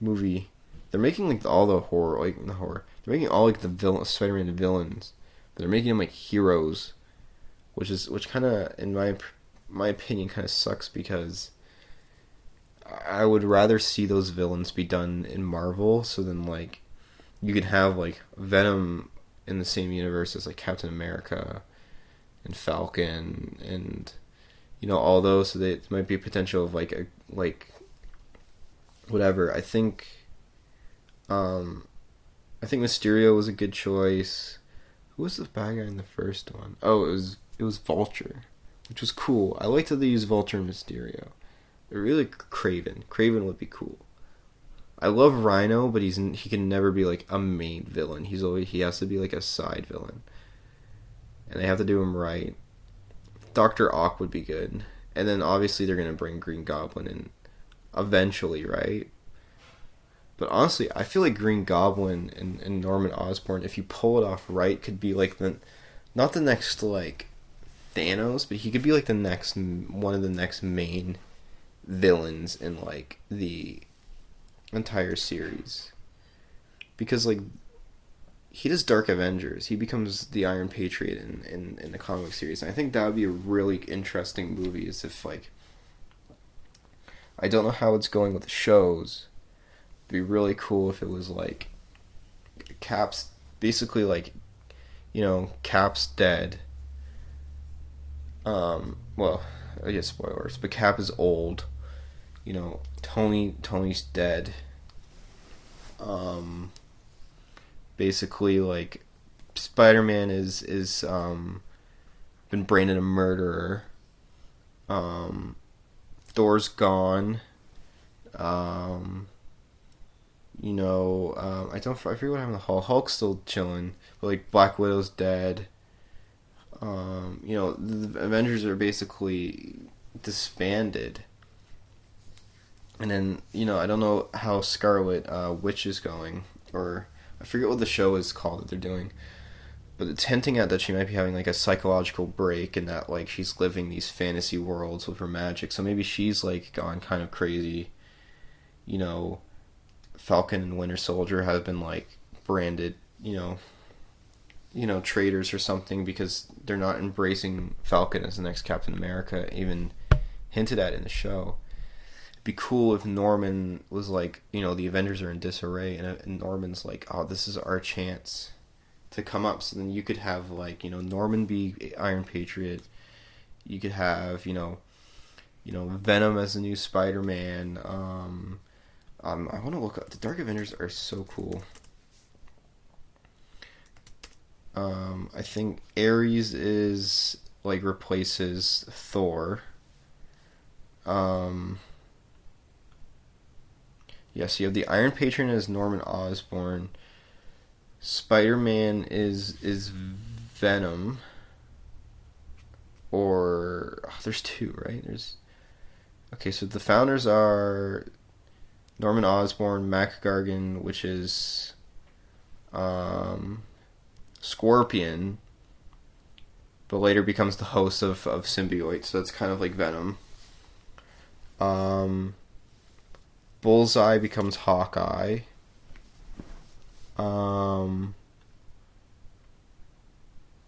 movie. They're making like all the horror, like the horror. They're making all like the Spider-Man villains, but they're making them like heroes, which kind of, in my opinion, kind of sucks, because I would rather see those villains be done in Marvel. So then, like, you could have like Venom in the same universe as like Captain America and Falcon, and all those. So that might be a potential of like whatever. I think Mysterio was a good choice. Who was the bad guy in the first one? Oh, it was Vulture, which was cool. I liked how they used Vulture and Mysterio. They're really Craven. Craven would be cool. I love Rhino, but he can never be like a main villain. He has to be like a side villain, and they have to do him right. Doctor Ock would be good, and then obviously they're gonna bring Green Goblin in eventually, right? But honestly, I feel like Green Goblin and Norman Osborn, if you pull it off right, could be like not the next like Thanos, but he could be like one of the next main villains in like the entire series. Because like he does Dark Avengers, he becomes the Iron Patriot in the comic series, and I think that would be a really interesting movie. Is if like, I don't know how it's going with the shows. It'd be really cool if it was like Cap's basically like, Cap's dead. Well, I guess spoilers, but Cap is old. Tony's dead. Basically like Spider-Man is been branded a murderer. Thor's gone. I forget what happened to Hulk. Hulk's still chilling, but like Black Widow's dead. The Avengers are basically disbanded. And then, I don't know how Scarlet Witch is going, or I forget what the show is called that they're doing, but it's hinting at that she might be having like a psychological break, and that like she's living these fantasy worlds with her magic. So maybe she's like gone kind of crazy. Falcon and Winter Soldier have been like branded, traitors or something, because they're not embracing Falcon as the next Captain America, even hinted at in the show. It'd be cool if Norman was like, the Avengers are in disarray, and Norman's like, oh, this is our chance to come up. So then you could have like, Norman be Iron Patriot. You could have, Venom as the new Spider-Man. I want to look up. The Dark Avengers are so cool. I think Ares is like replaces Thor. Yes, you have the Iron Patron as Norman Osborn. Spider-Man is Venom. Or there's two, right? Okay, so the founders are Norman Osborn, Mac Gargan, which is Scorpion, but later becomes the host of Symbiote, so that's kind of like Venom. Bullseye becomes Hawkeye.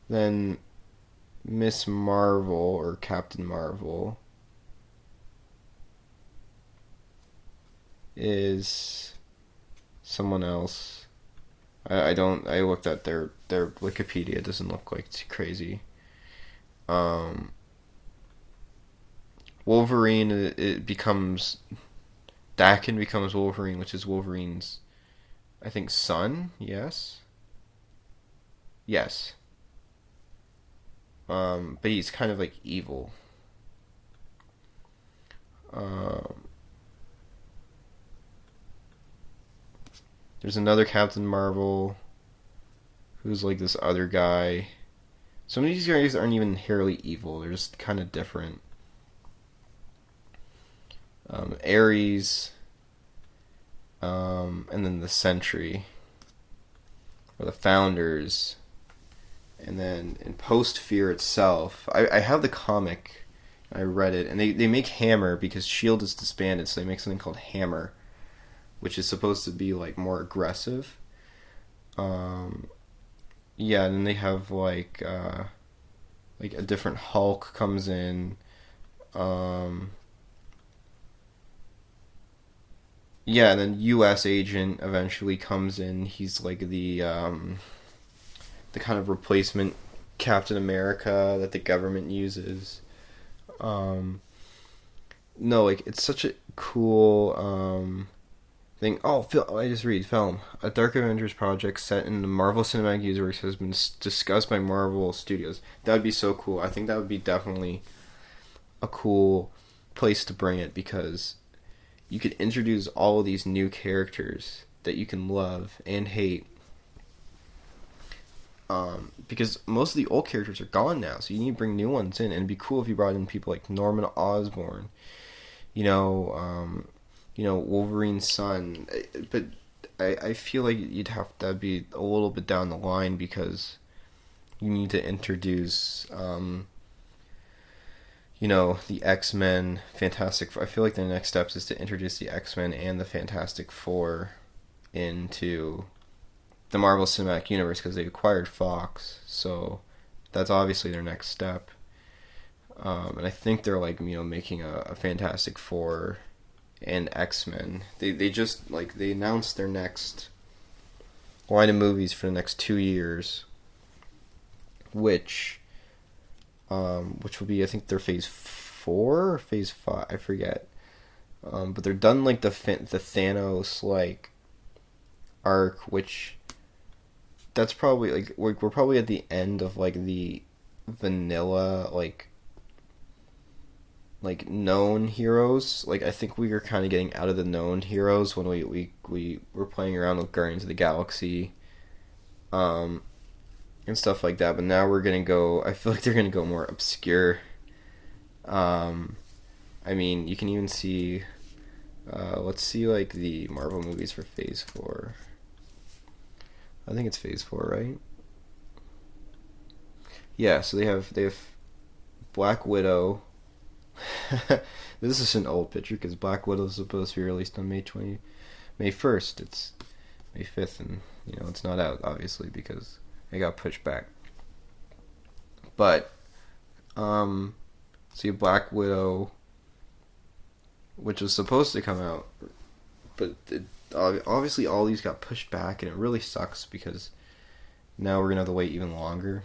Then Miss Marvel, or Captain Marvel, is someone else. I don't. I looked at their Wikipedia. It doesn't look like too crazy. Um, Wolverine. It becomes Dakin becomes Wolverine, which is Wolverine's, I think, son. Yes. Yes. But he's kind of like evil. Um, there's another Captain Marvel who's like this other guy. Some of these guys aren't even inherently evil. They're just kind of different. Ares, and then the Sentry, or the Founders, and then in Post Fear itself, I have the comic. I read it, and they make Hammer because Shield is disbanded, so they make something called Hammer, which is supposed to be like more aggressive. Um, yeah, and then they have like a different Hulk comes in. Um, yeah, and then U.S. agent eventually comes in. He's like the kind of replacement Captain America that the government uses. Um, no, like it's such a cool thing. Oh, I just read film. A Dark Avengers project set in the Marvel Cinematic Universe has been discussed by Marvel Studios. That would be so cool. I think that would be definitely a cool place to bring it because you could introduce all of these new characters that you can love and hate. Because most of the old characters are gone now, so you need to bring new ones in, and it'd be cool if you brought in people like Norman Osborn, you know, Wolverine's son. But I feel like you'd have to be a little bit down the line because you need to introduce, the X-Men, Fantastic Four. I feel like the next steps is to introduce the X-Men and the Fantastic Four into the Marvel Cinematic Universe because they acquired Fox, so that's obviously their next step. And I think they're like making a Fantastic Four and X-Men. They just they announced their next line of movies for the next 2 years, which will be, I think, their Phase 4 or Phase 5, I forget. But they're done like the Thanos arc, which that's probably we're probably at the end of the vanilla known heroes. I think we were kind of getting out of the known heroes when we were playing around with Guardians of the Galaxy, and stuff like that. But now we're gonna go. I feel like they're gonna go more obscure. I mean, you can even see. Let's see the Marvel movies for Phase 4. I think it's Phase 4, right? Yeah, so they have Black Widow. This is an old picture because Black Widow is supposed to be released on May 1st. It's May 5th, and it's not out obviously because it got pushed back. But see Black Widow, which was supposed to come out, but obviously all these got pushed back, and it really sucks because now we're gonna have to wait even longer.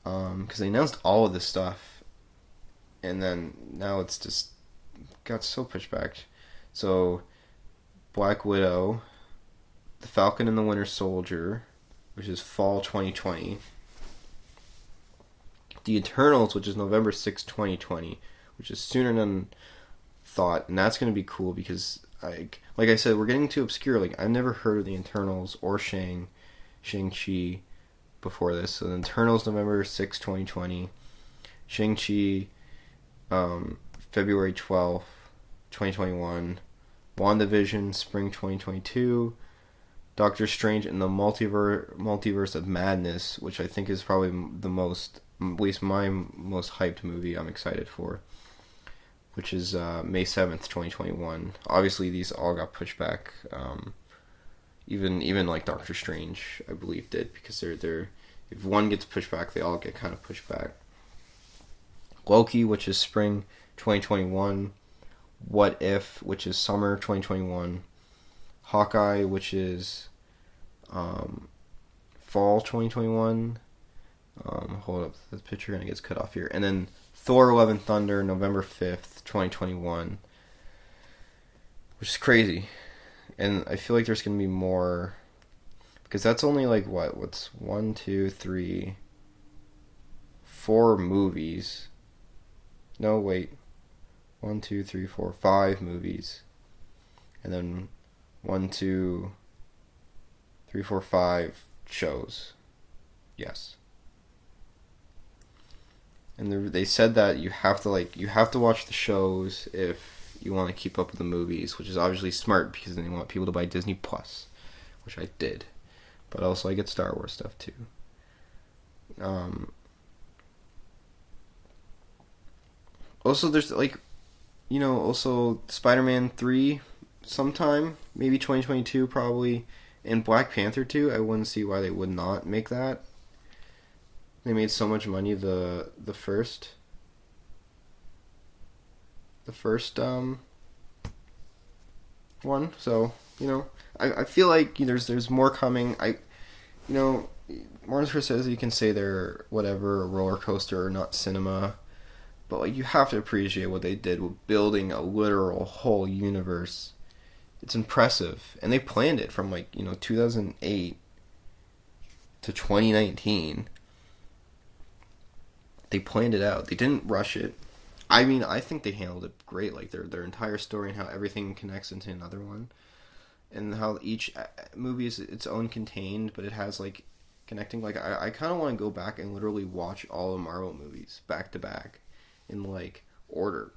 Because they announced all of this stuff, and then now it's just got so pushed back. So, Black Widow, The Falcon and the Winter Soldier, which is fall 2020. The Eternals, which is November 6, 2020, which is sooner than thought, and that's going to be cool because, like I said, we're getting too obscure. I've never heard of the Eternals or Shang-Chi before this. So the Eternals, November 6, 2020. Shang-Chi, February 12th, 2021. WandaVision, spring 2022. Doctor Strange in the Multiverse of Madness, which I think is probably at least my most hyped movie I'm excited for, which is May 7th, 2021. Obviously, these all got pushed back. Even Doctor Strange, I believe, did, because they're if one gets pushed back, they all get kind of pushed back. Loki, which is spring 2021. What If, which is summer 2021. Hawkeye, which is fall 2021. Hold up, the picture kind of gets cut off here. And then Thor: Love and Thunder, November 5th, 2021. Which is crazy. And I feel like there's going to be more. Because that's only like, what's 1, 2, 3, 4 movies. No, wait. 1, 2, 3, 4, 5 movies. And then 1, 2, 3, 4, 5 shows. Yes. And they said that you have to watch the shows if you want to keep up with the movies, which is obviously smart because they want people to buy Disney Plus, which I did. But also I get Star Wars stuff too. Also there's also Spider-Man 3 sometime, maybe 2022 probably, and Black Panther 2. I wouldn't see why they would not make that. They made so much money the first one, so I feel like there's more coming. Martin Scorsese, you can say they're whatever, a roller coaster or not cinema, but like you have to appreciate what they did with building a literal whole universe. It's impressive, and they planned it from 2008 to 2019. They planned it out. They didn't rush it. I mean, I think they handled it great. Like their entire story and how everything connects into another one, and how each movie is its own contained, but it has like connecting. Like I kind of want to go back and literally watch all the Marvel movies back to back in like order,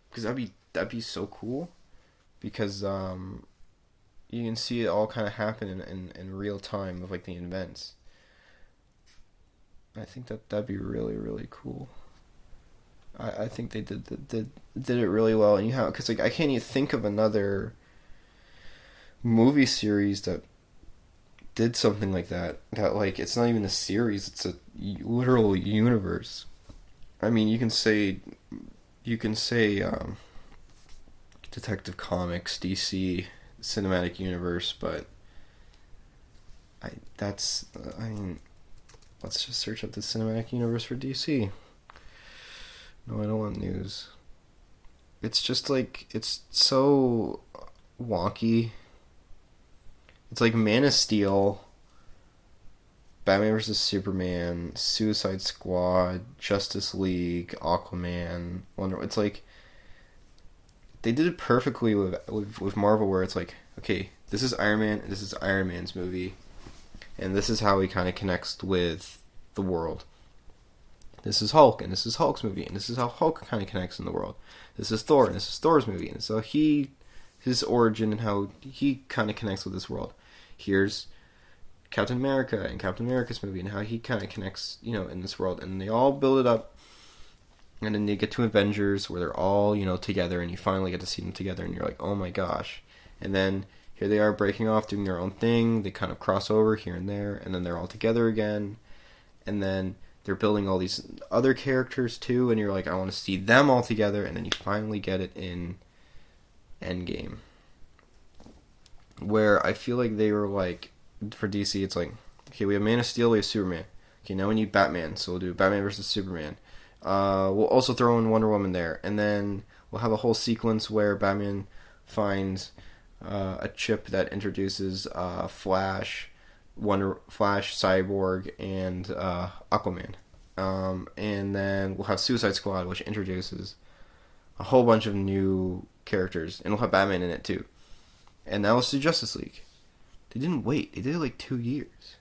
because that'd be so cool. Because you can see it all kind of happen in real time of like the events. I think that'd be really, really cool. I think they did it really well, and because like I can't even think of another movie series that did something like that. That like it's not even a series; it's a literal universe. I mean, you can say Detective Comics, DC Cinematic Universe, but let's just search up the Cinematic Universe for DC. No, I don't want news. It's just like, it's so wonky. It's like Man of Steel, Batman vs. Superman, Suicide Squad, Justice League, Aquaman, Wonder. It's like they did it perfectly with Marvel, where it's like, okay, this is Iron Man, and this is Iron Man's movie, and this is how he kind of connects with the world. This is Hulk, and this is Hulk's movie, and this is how Hulk kind of connects in the world. This is Thor, and this is Thor's movie, and so his origin and how he kind of connects with this world. Here's Captain America and Captain America's movie, and how he kind of connects, in this world, and they all build it up. And then you get to Avengers, where they're all, together, and you finally get to see them together, and you're like, oh my gosh. And then here they are breaking off, doing their own thing. They kind of cross over here and there, and then they're all together again. And then they're building all these other characters too, and you're like, I want to see them all together, and then you finally get it in Endgame. Where I feel like they were like, for DC, it's like, okay, we have Man of Steel, we have Superman. Okay, now we need Batman, so we'll do Batman versus Superman. We'll also throw in Wonder Woman there, and then we'll have a whole sequence where Batman finds a chip that introduces Flash, Cyborg, and Aquaman. And then we'll have Suicide Squad, which introduces a whole bunch of new characters, and we'll have Batman in it too. And now let's do Justice League. They didn't wait. They did it like 2 years.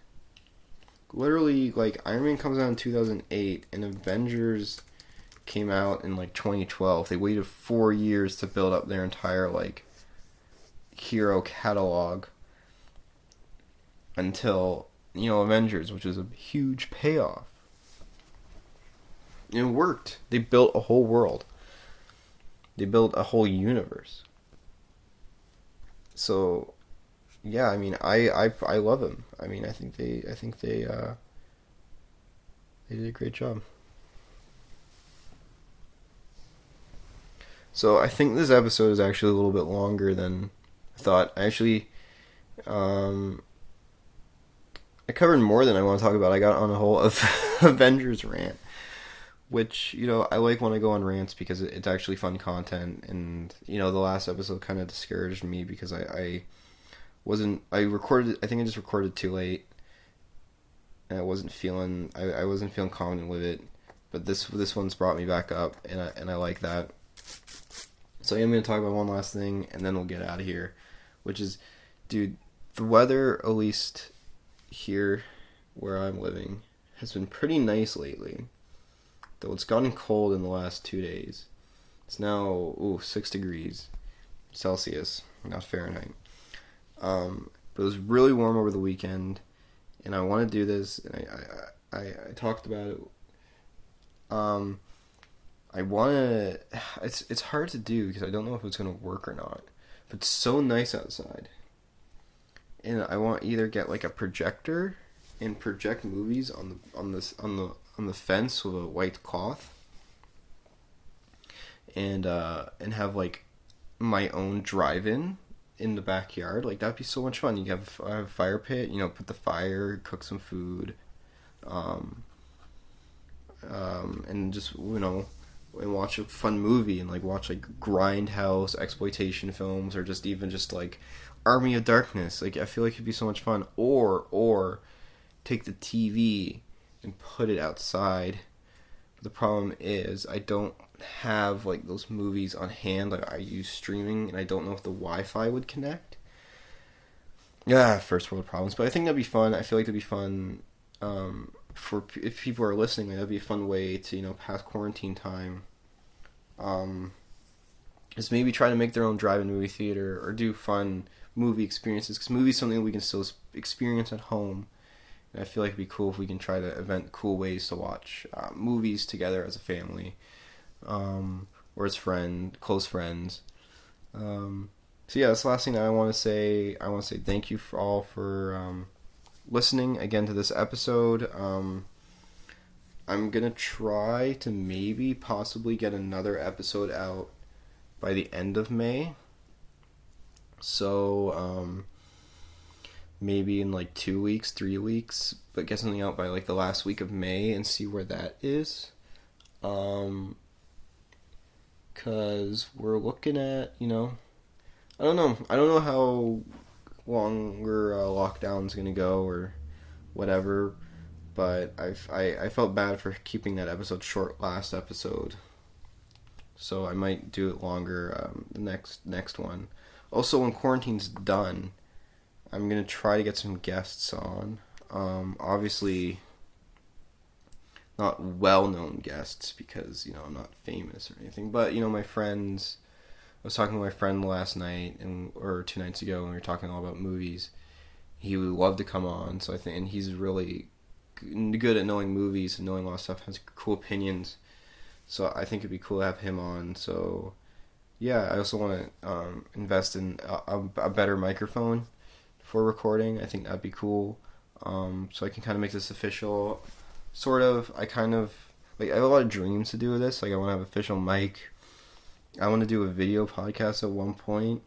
Literally, like, Iron Man comes out in 2008, and Avengers came out in, like, 2012. They waited 4 years to build up their entire, like, hero catalog until, Avengers, which was a huge payoff. It worked. They built a whole world. They built a whole universe. So, yeah, I mean, I love them. I mean, I think they did a great job. So I think this episode is actually a little bit longer than thought I actually I covered more than I want to talk about. I got on a whole Avengers rant, which, I like when I go on rants because it's actually fun content. And, the last episode kind of discouraged me because I wasn't, I think I just recorded too late. And I wasn't feeling confident with it. But this one's brought me back up, and I like that. So I am going to talk about one last thing, and then we'll get out of here. Which is, dude, the weather, at least here where I'm living, has been pretty nice lately. Though it's gotten cold in the last 2 days. It's now 6 degrees Celsius, not Fahrenheit. But it was really warm over the weekend, and I want to do this. And I talked about it. I want to. It's hard to do because I don't know if it's gonna work or not. But it's so nice outside, and I want to either get like a projector and project movies on the fence with a white cloth, and have like my own drive-in in the backyard. Like, that'd be so much fun. You have a fire pit, put the fire, cook some food, and just and watch a fun movie, and like watch like grindhouse exploitation films, or just even just like Army of Darkness. Like, I feel like it'd be so much fun. Or take the TV and put it outside. But the problem is I don't have like those movies on hand. Like, I use streaming, and I don't know if the Wi-Fi would connect. Yeah, first world problems. But I think that'd be fun. I feel like that'd be fun for if people are listening. Like, that'd be a fun way to pass quarantine time. Is maybe try to make their own drive-in movie theater, or do fun movie experiences, because movies is something we can still experience at home. And I feel like it'd be cool if we can try to invent cool ways to watch movies together as a family, or as close friends. So yeah, that's the last thing that I want to say. I want to say thank you for listening again to this episode. I'm gonna try to possibly get another episode out by the end of May. So, maybe in like 2 weeks, 3 weeks, but get something out by like the last week of May and see where that is. Cause we're looking at, I don't know how longer lockdown's gonna go or whatever, but I felt bad for keeping that episode short last episode. So I might do it longer the next one. Also, when quarantine's done, I'm going to try to get some guests on. Obviously, not well-known guests because, I'm not famous or anything. But, my friends... I was talking to my friend last night, or 2 nights ago, and we were talking all about movies. He would love to come on, so I think... And he's really good at knowing movies and knowing a lot of stuff, has cool opinions. So I think it'd be cool to have him on. So, yeah, I also want to invest in a better microphone for recording. I think that'd be cool. So I can kind of make this official. Sort of. I have a lot of dreams to do with this. Like, I want to have an official mic. I want to do a video podcast at one point.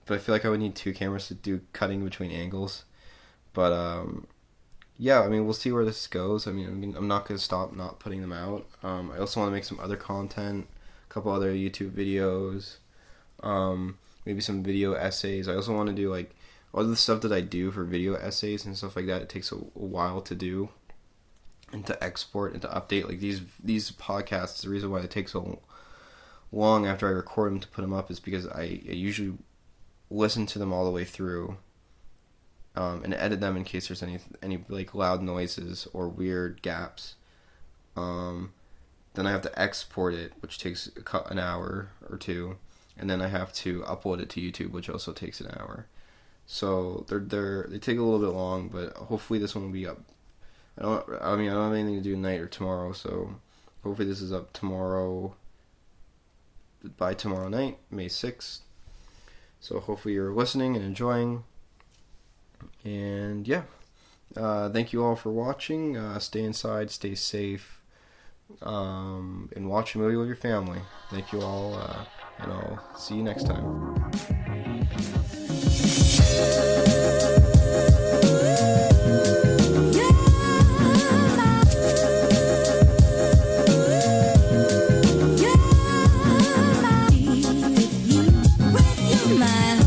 But I feel like I would need 2 cameras to do cutting between angles. But, yeah, we'll see where this goes. I'm not going to stop not putting them out. I also want to make some other content, a couple other YouTube videos, maybe some video essays. I also want to do, like, all the stuff that I do for video essays and stuff like that. It takes a while to do and to export and to update. Like, these podcasts, the reason why they take so long after I record them to put them up is because I usually listen to them all the way through. And edit them in case there's any like loud noises or weird gaps. Then I have to export it, which takes an hour or 2, and then I have to upload it to YouTube, which also takes an hour. So they take a little bit long, but hopefully this one will be up. I don't have anything to do tonight or tomorrow, so hopefully this is up tomorrow. By tomorrow night, May 6th. So hopefully you're listening and enjoying. And yeah, thank you all for watching. Stay inside, stay safe, and watch a movie with your family. Thank you all, and I'll see you next time. With you, my